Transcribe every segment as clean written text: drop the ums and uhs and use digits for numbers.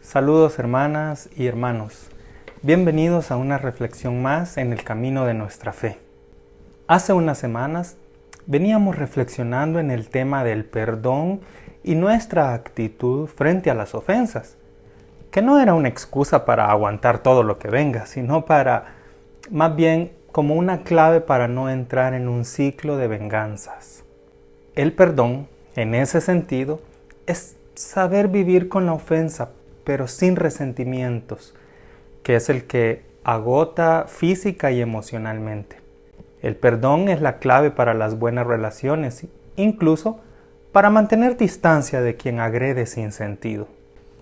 Saludos hermanas y hermanos. Bienvenidos a una reflexión más en el camino de nuestra fe. Hace unas semanas veníamos reflexionando en el tema del perdón y nuestra actitud frente a las ofensas, que no era una excusa para aguantar todo lo que venga, sino más bien como una clave para no entrar en un ciclo de venganzas. El perdón, en ese sentido, es saber vivir con la ofensa, pero sin resentimientos, que es el que agota física y emocionalmente. El perdón es la clave para las buenas relaciones, incluso para mantener distancia de quien agrede sin sentido.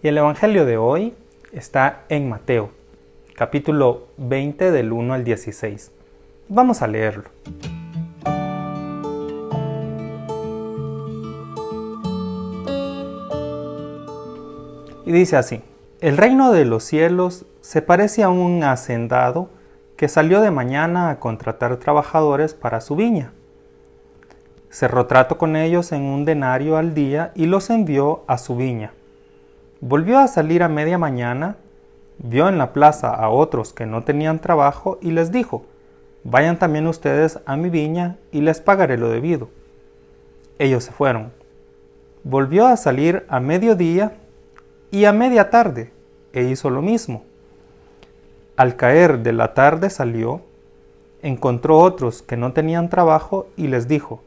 Y el Evangelio de hoy está en Mateo, capítulo 20 del 1 al 16. Vamos a leerlo. Y dice así: el reino de los cielos se parece a un hacendado que salió de mañana a contratar trabajadores para su viña. Cerró trato con ellos en 1 denario al día y los envió a su viña. Volvió a salir a media mañana, vio en la plaza a otros que no tenían trabajo y les dijo: vayan también ustedes a mi viña y les pagaré lo debido. Ellos se fueron. Volvió a salir a mediodía y a media tarde, e hizo lo mismo. Al caer de la tarde salió, encontró otros que no tenían trabajo y les dijo: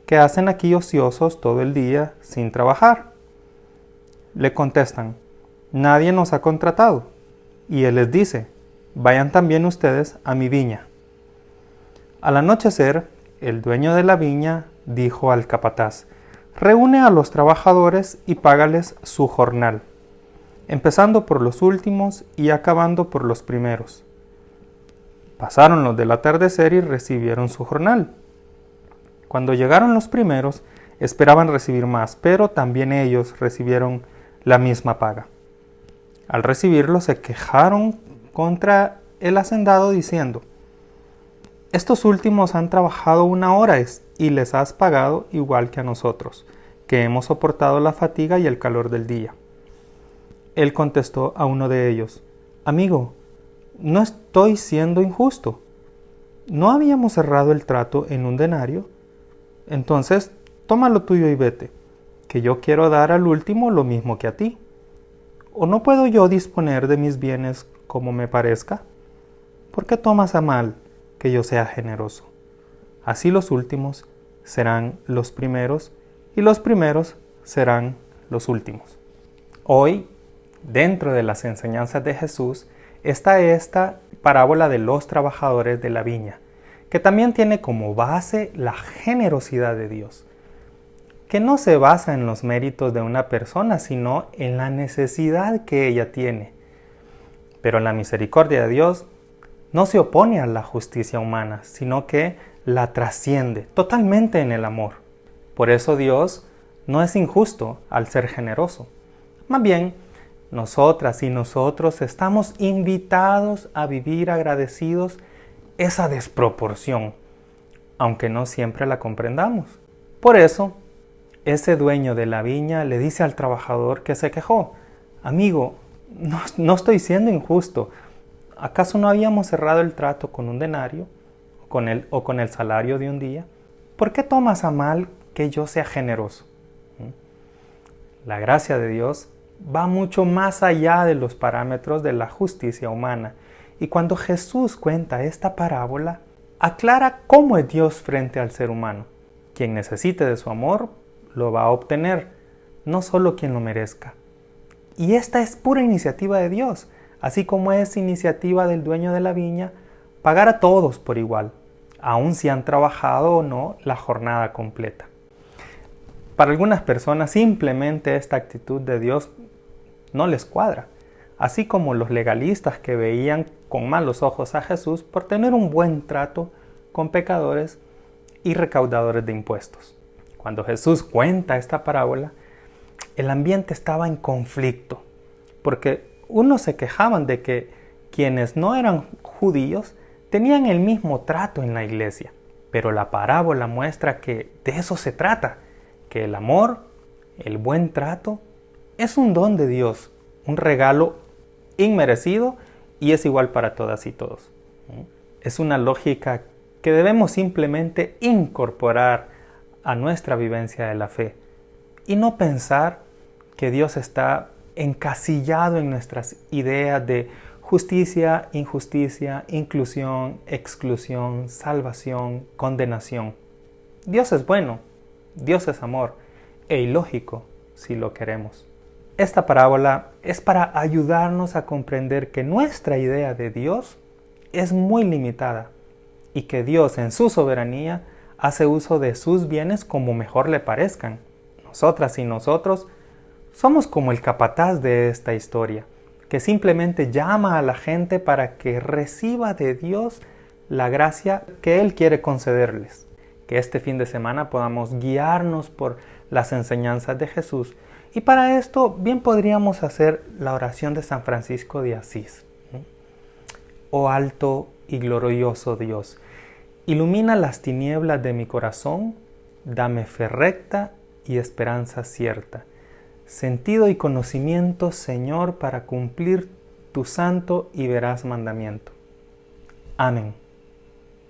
¿qué hacen aquí ociosos todo el día sin trabajar? Le contestan: nadie nos ha contratado. Y él les dice: vayan también ustedes a mi viña. Al anochecer, el dueño de la viña dijo al capataz: reúne a los trabajadores y págales su jornal, empezando por los últimos y acabando por los primeros. Pasaron los del atardecer y recibieron su jornal. Cuando llegaron los primeros, esperaban recibir más, pero también ellos recibieron la misma paga. Al recibirlo, se quejaron contra el hacendado diciendo: estos últimos han trabajado 1 hora y les has pagado igual que a nosotros, que hemos soportado la fatiga y el calor del día. Él contestó a uno de ellos: amigo, no estoy siendo injusto. ¿No habíamos cerrado el trato en 1 denario? Entonces, toma lo tuyo y vete, que yo quiero dar al último lo mismo que a ti. ¿O no puedo yo disponer de mis bienes como me parezca? ¿Por qué tomas a mal que yo sea generoso? Así los últimos serán los primeros y los primeros serán los últimos. Hoy, dentro de las enseñanzas de Jesús, está esta parábola de los trabajadores de la viña, que también tiene como base la generosidad de Dios, que no se basa en los méritos de una persona, sino en la necesidad que ella tiene. Pero la misericordia de Dios no se opone a la justicia humana, sino que la trasciende totalmente en el amor. Por eso Dios no es injusto al ser generoso. Más bien, nosotras y nosotros estamos invitados a vivir agradecidos esa desproporción, aunque no siempre la comprendamos. Por eso, ese dueño de la viña le dice al trabajador que se quejó: amigo, no estoy siendo injusto. ¿Acaso no habíamos cerrado el trato con 1 denario o con el salario de 1 día? ¿Por qué tomas a mal que yo sea generoso? La gracia de Dios va mucho más allá de los parámetros de la justicia humana. Y cuando Jesús cuenta esta parábola, aclara cómo es Dios frente al ser humano. Quien necesite de su amor, lo va a obtener, no solo quien lo merezca. Y esta es pura iniciativa de Dios, así como es iniciativa del dueño de la viña pagar a todos por igual, aun si han trabajado o no la jornada completa. Para algunas personas simplemente esta actitud de Dios no les cuadra, así como los legalistas que veían con malos ojos a Jesús por tener un buen trato con pecadores y recaudadores de impuestos. Cuando Jesús cuenta esta parábola, el ambiente estaba en conflicto, porque unos se quejaban de que quienes no eran judíos tenían el mismo trato en la iglesia, pero la parábola muestra que de eso se trata, que el amor, el buen trato, es un don de Dios un regalo inmerecido y es igual para todas y todos. Es una lógica que debemos simplemente incorporar a nuestra vivencia de la fe y no pensar que Dios está encasillado en nuestras ideas de justicia, injusticia, inclusión, exclusión, salvación, condenación. Dios es bueno, Dios es amor e ilógico si lo queremos. Esta parábola es para ayudarnos a comprender que nuestra idea de Dios es muy limitada y que Dios en su soberanía hace uso de sus bienes como mejor le parezcan. Nosotras y nosotros somos como el capataz de esta historia, que simplemente llama a la gente para que reciba de Dios la gracia que Él quiere concederles. Que este fin de semana podamos guiarnos por las enseñanzas de Jesús. Y para esto bien podríamos hacer la oración de San Francisco de Asís. Oh alto y glorioso Dios, ilumina las tinieblas de mi corazón, dame fe recta y esperanza cierta, sentido y conocimiento, Señor, para cumplir tu santo y veraz mandamiento. Amén.